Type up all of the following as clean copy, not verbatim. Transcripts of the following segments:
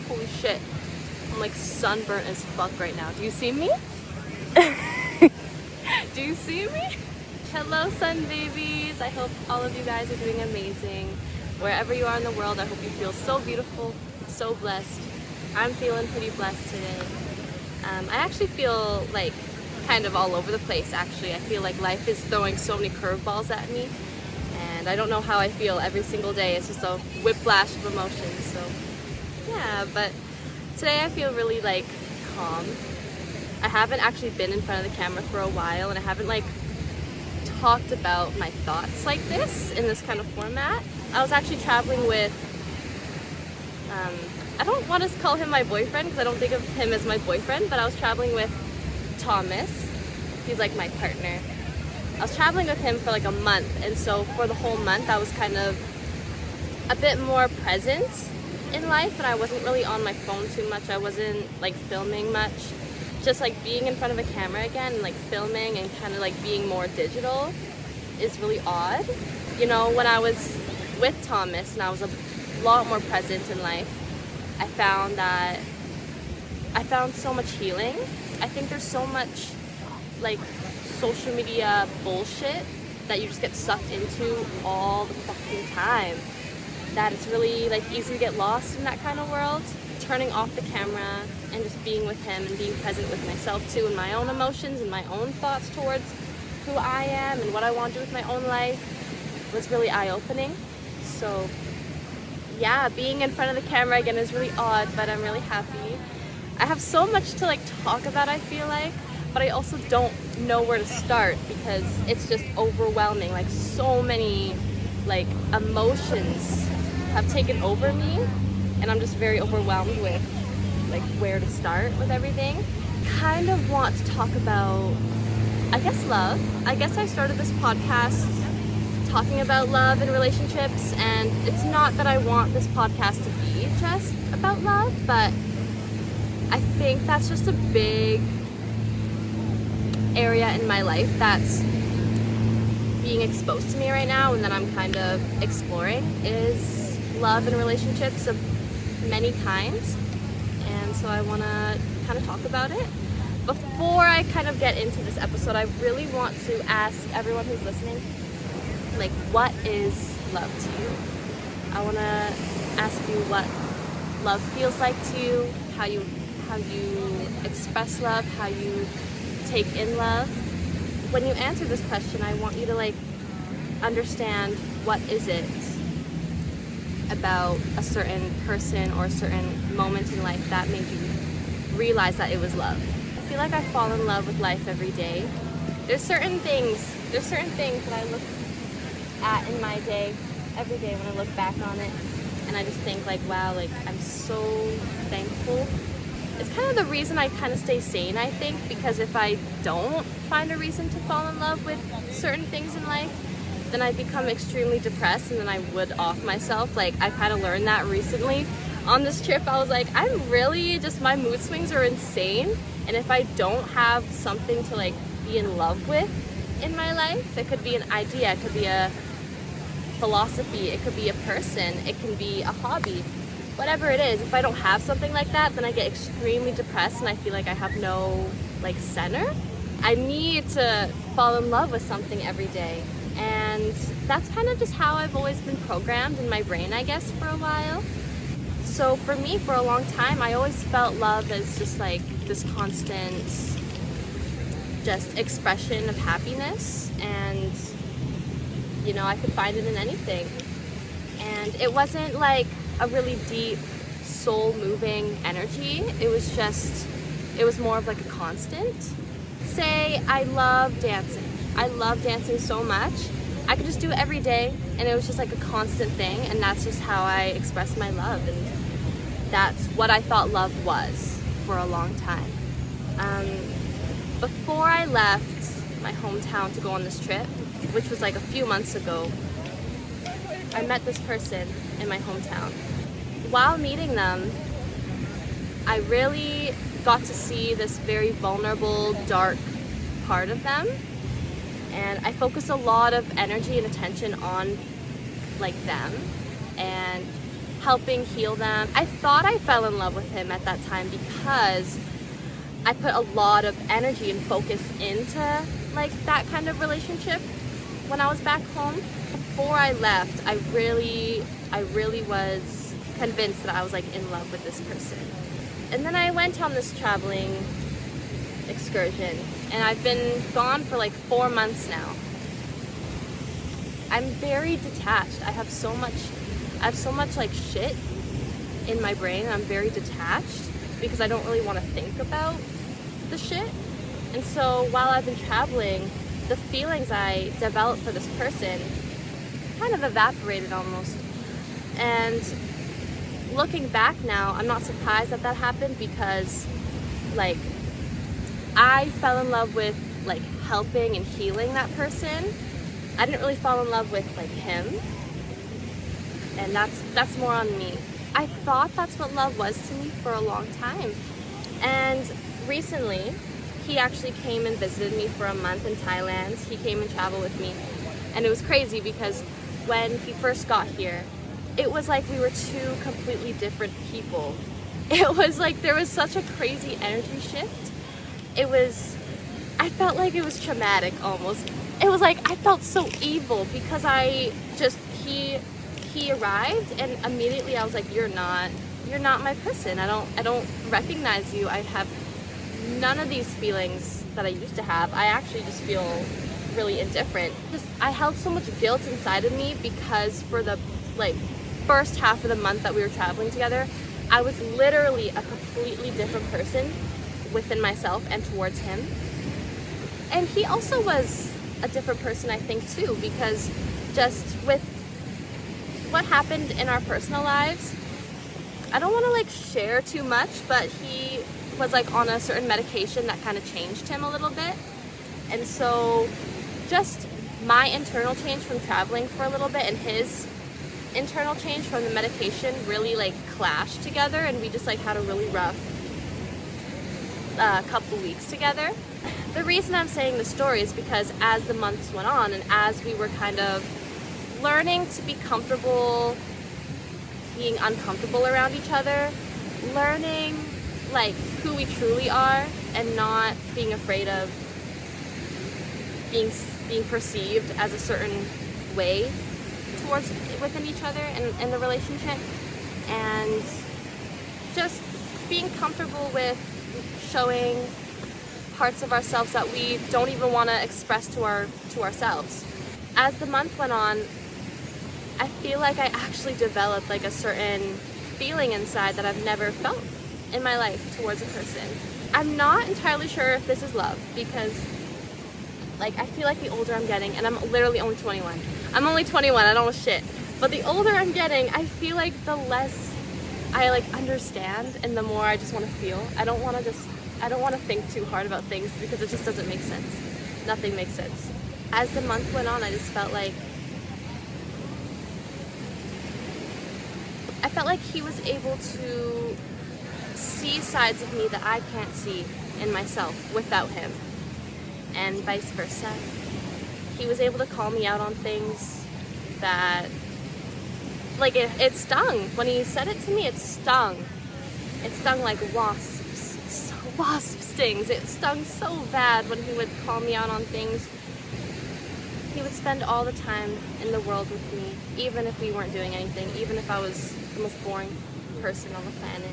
Holy shit. I'm like sunburnt as fuck right now. Do you see me? Do you see me? Hello, sun babies. I hope all of you guys are doing amazing. Wherever you are in the world, I hope you feel so beautiful, so blessed. I'm feeling pretty blessed today. I actually feel like kind of all over the place, actually. I feel like life is throwing so many curveballs at me, and I don't know how I feel every single day. It's just a whiplash of emotions. So yeah, but today I feel really like calm. I haven't actually been in front of the camera for a while, and I haven't like talked about my thoughts like this in this kind of format. I was actually traveling with I don't want to call him my boyfriend because I don't think of him as my boyfriend, but I was traveling with Thomas. He's like my partner. I was traveling with him for like a month, and so for the whole month I was kind of a bit more present in life, and I wasn't really on my phone too much. I wasn't like filming much. Just like being in front of a camera again and like filming and kind of like being more digital is really odd. You know, when I was with Thomas and I was a lot more present in life, I found so much healing. I think there's so much like social media bullshit that you just get sucked into all the fucking time, that it's really like easy to get lost in that kind of world. Turning off the camera and just being with him and being present with myself too, and my own emotions and my own thoughts towards who I am and what I want to do with my own life was really eye-opening. So yeah, being in front of the camera again is really odd, but I'm really happy. I have so much to like talk about, I feel like, but I also don't know where to start because it's just overwhelming. Like so many like emotions have taken over me, and I'm just very overwhelmed with like where to start with everything. Kind of want to talk about, I guess, love. I guess I started this podcast talking about love and relationships, and it's not that I want this podcast to be just about love, but I think that's just a big area in my life that's being exposed to me right now, and that I'm kind of exploring is love and relationships of many kinds. And so I want to kind of talk about it. Before I kind of get into this episode, I really want to ask everyone who's listening, like, what is love to you? I want to ask you what love feels like to you, how you express love, how you take in love. When you answer this question, I want you to like understand, what is it about a certain person or a certain moment in life that made you realize that it was love. I feel like I fall in love with life every day. There's certain things that I look at in my day, every day when I look back on it, and I just think like, wow, like I'm so thankful. It's kind of the reason I kind of stay sane, I think, because if I don't find a reason to fall in love with certain things in life, then I become extremely depressed, and then I would off myself. Like I kind of learned that recently on this trip. I was like, I'm really just, my mood swings are insane, and if I don't have something to like be in love with in my life, it could be an idea, it could be a philosophy, it could be a person, it can be a hobby, whatever it is. If I don't have something like that, then I get extremely depressed and I feel like I have no like center. I need to fall in love with something every day, and that's kind of just how I've always been programmed in my brain, I guess, for a while. So for me, for a long time, I always felt love as just like this constant just expression of happiness, and you know, I could find it in anything. And it wasn't like a really deep, soul-moving energy. It was more of like a constant. Say, I love dancing. I love dancing so much. I could just do it every day, and it was just like a constant thing, and that's just how I expressed my love, and that's what I thought love was for a long time. Before I left my hometown to go on this trip, which was like a few months ago, I met this person in my hometown. While meeting them, I really got to see this very vulnerable, dark part of them, and I focused a lot of energy and attention on like them and helping heal them. I thought I fell in love with him at that time because I put a lot of energy and focus into like that kind of relationship when I was back home. Before I left, I really was convinced that I was like in love with this person. And then I went on this traveling excursion, and I've been gone for like 4 months now. I'm very detached. I have so much like shit in my brain. I'm very detached because I don't really want to think about the shit. And so while I've been traveling, the feelings I developed for this person kind of evaporated almost. And looking back now, I'm not surprised that that happened because like I fell in love with like helping and healing that person. I didn't really fall in love with like him, and that's more on me. I thought that's what love was to me for a long time, and recently he actually came and visited me for a month in Thailand. He came and traveled with me, and it was crazy because when he first got here, it was like we were two completely different people. It was like there was such a crazy energy shift. I felt like it was traumatic almost. It was like I felt so evil because he arrived and immediately I was like, you're not my person. I don't recognize you. I have none of these feelings that I used to have. I actually just feel really indifferent. I held so much guilt inside of me because for the like first half of the month that we were traveling together, I was literally a completely different person within myself and towards him. And he also was a different person, I think, too, because just with what happened in our personal lives, I don't want to like share too much, but he was like on a certain medication that kind of changed him a little bit. And so just my internal change from traveling for a little bit and his internal change from the medication really like clashed together, and we just like had a really rough couple weeks together. The reason I'm saying the story is because as the months went on and as we were kind of learning to be comfortable being uncomfortable around each other, learning like who we truly are and not being afraid of being perceived as a certain way towards within each other and in the relationship, and just being comfortable with showing parts of ourselves that we don't even want to express to ourselves. As the month went on, I feel like I actually developed like a certain feeling inside that I've never felt in my life towards a person. I'm not entirely sure if this is love because like I feel like the older I'm getting, and I'm literally only 21. I'm only 21, I don't know shit. But the older I'm getting, I feel like the less I like understand and the more I just want to feel. I don't want to think too hard about things because it just doesn't make sense. Nothing makes sense. As the month went on, I just felt like he was able to see sides of me that I can't see in myself without him, and vice versa. He was able to call me out on things that, like, it stung. When he said it to me, it stung. It stung like wasp stings. It stung so bad when he would call me out on things. He would spend all the time in the world with me, even if we weren't doing anything, even if I was the most boring person on the planet.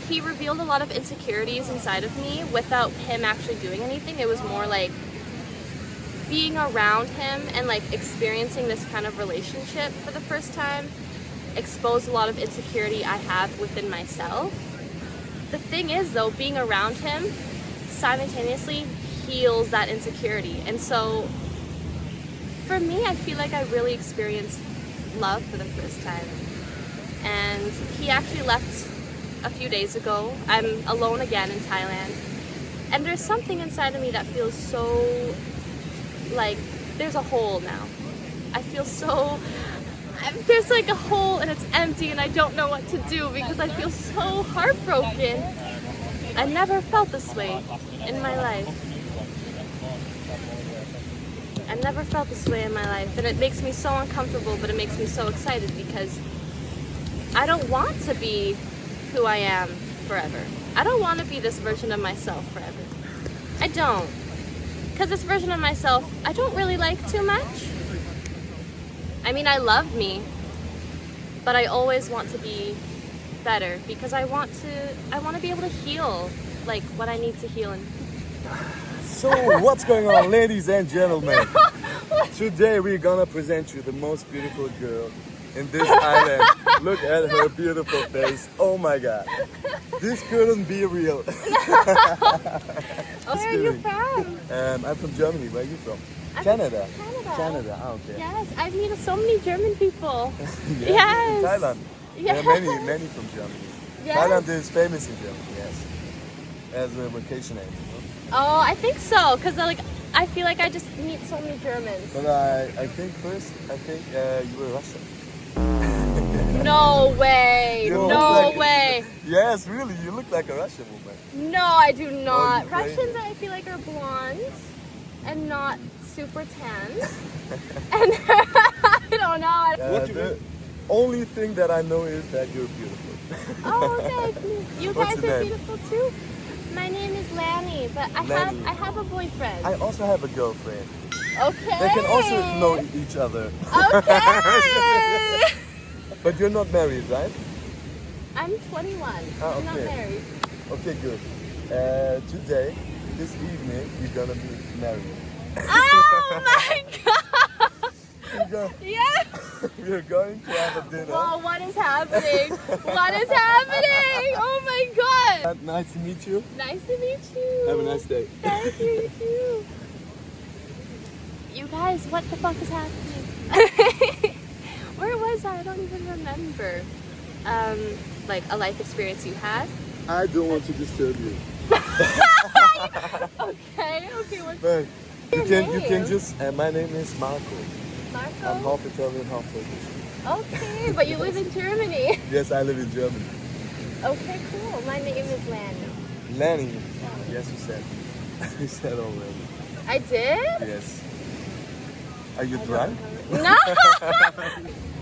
He revealed a lot of insecurities inside of me without him actually doing anything. It was more like being around him and like experiencing this kind of relationship for the first time exposed a lot of insecurity I have within myself. The thing is though, being around him simultaneously heals that insecurity. And so for me, I feel like I really experienced love for the first time. And he actually left a few days ago. I'm alone again in Thailand. And there's something inside of me that feels so, like, there's a hole now. I feel so, there's like a hole and it's empty and I don't know what to do because I feel so heartbroken. I never felt this way in my life. I never felt this way in my life, and it makes me so uncomfortable, but it makes me so excited because I don't want to be who I am forever. I don't want to be this version of myself forever. I don't. Because this version of myself, I don't really like too much. I mean, I love me, but I always want to be better because I want to be able to heal like what I need to heal. And So what's going on, ladies and gentlemen? Today we're gonna present you the most beautiful girl in this island. Look at her beautiful face. Oh my god. This couldn't be real. Where are you from? I'm from Germany. Where are you from? I'm Canada. Canada. Canada. Oh, okay. Yes, I've met so many German people. Yeah, Yes. Thailand. Yes. There are many from Germany. Yes. Thailand is famous in Germany, yes. As a vacation aid, you know? Oh, I think so, because I feel like I just meet so many Germans. But I think you were Russian. No way. You look No like- way. Yes, really, you look like a Russian woman. No, I do not. Ukrainian. Russians, I feel like, are blonde and not super tan. And I don't know. The only thing that I know is that you're beautiful. Oh, thank you. You What's guys your are name? beautiful too. My name is Lanny, but Lanny. I have a boyfriend. I also have a girlfriend. Okay. They can also know each other. Okay. But you're not married, right? I'm 21. Ah, I'm not okay. married. Okay, good. Today, this evening, we're gonna be married. Oh my god! Yeah. We're going to have a dinner. Whoa, what is happening? What is happening? Oh my god! Nice to meet you. Nice to meet you. Have a nice day. Thank you, you too. You guys, what the fuck is happening? Where was I? I don't even remember. Like a life experience you had? I don't want to disturb you. Okay, what But you Your can name? just. My name is Marco. Marco? I'm half Italian, half Turkish. Okay, but you live in Germany. Yes, I live in Germany. Okay, cool. My name is Lanny. Lanny. Yes, you said. You said already. I did? Yes. Are you drunk? No!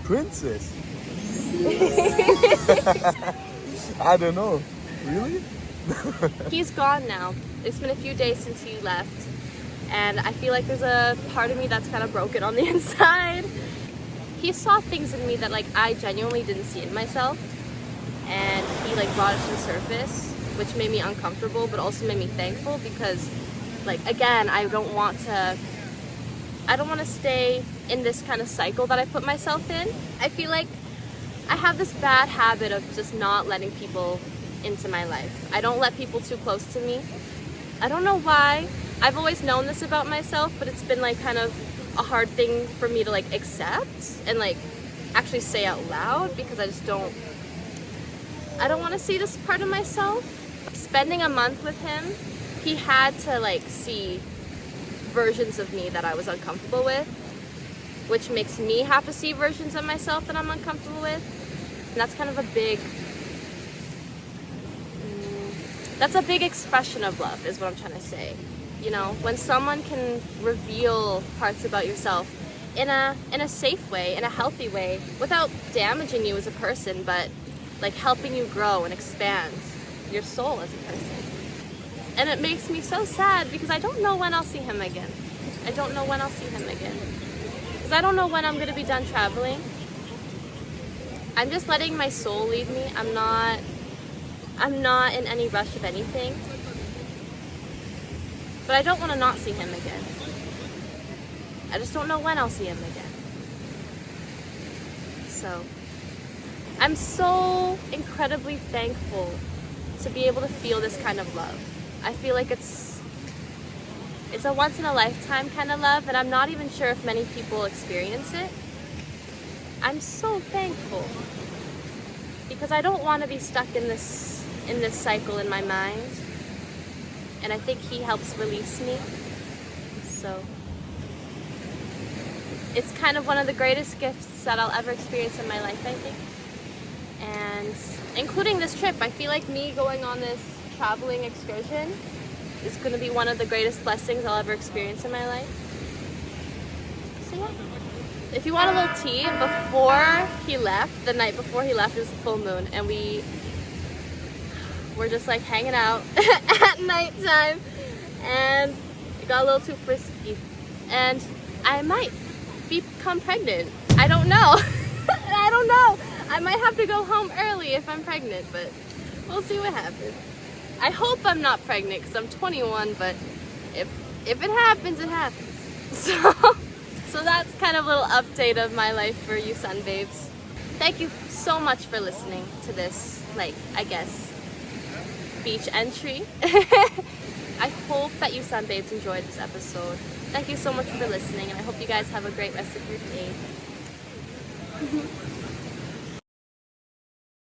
Princess. I don't know. Really? He's gone now. It's been a few days since he left. And I feel like there's a part of me that's kind of broken on the inside. He saw things in me that like I genuinely didn't see in myself. And he like brought it to the surface, which made me uncomfortable, but also made me thankful because like, again, I don't want to stay in this kind of cycle that I put myself in. I feel like I have this bad habit of just not letting people into my life. I don't let people too close to me. I don't know why. I've always known this about myself, but it's been like kind of a hard thing for me to like accept and like actually say out loud because I don't want to see this part of myself. Spending a month with him, he had to like see versions of me that I was uncomfortable with, which makes me have to see versions of myself that I'm uncomfortable with. And that's kind of a big expression of love is what I'm trying to say. You know, when someone can reveal parts about yourself in a safe way, in a healthy way, without damaging you as a person, but like helping you grow and expand your soul as a person. And it makes me so sad because I don't know when I'll see him again. I don't know when I'll see him again. Because I don't know when I'm going to be done traveling. I'm just letting my soul lead me. I'm not in any rush of anything. But I don't want to not see him again. I just don't know when I'll see him again. So, I'm so incredibly thankful to be able to feel this kind of love. I feel like it's a once in a lifetime kind of love, and I'm not even sure if many people experience it. I'm so thankful because I don't want to be stuck in this cycle in my mind, and I think he helps release me. So it's kind of one of the greatest gifts that I'll ever experience in my life, I think. And including this trip, I feel like me going on this traveling excursion is going to be one of the greatest blessings I'll ever experience in my life. So yeah. if you want a little tea, before he left, the night before he left, it was full moon, and we were just like hanging out at nighttime, and it got a little too frisky, and I might become pregnant. I don't know. I don't know. I might have to go home early if I'm pregnant, but we'll see what happens. I hope I'm not pregnant because I'm 21, but if it happens, it happens. So that's kind of a little update of my life for you sun babes. Thank you so much for listening to this, like, I guess, beach entry. I hope that you sun babes enjoyed this episode. Thank you so much for listening, and I hope you guys have a great rest of your day.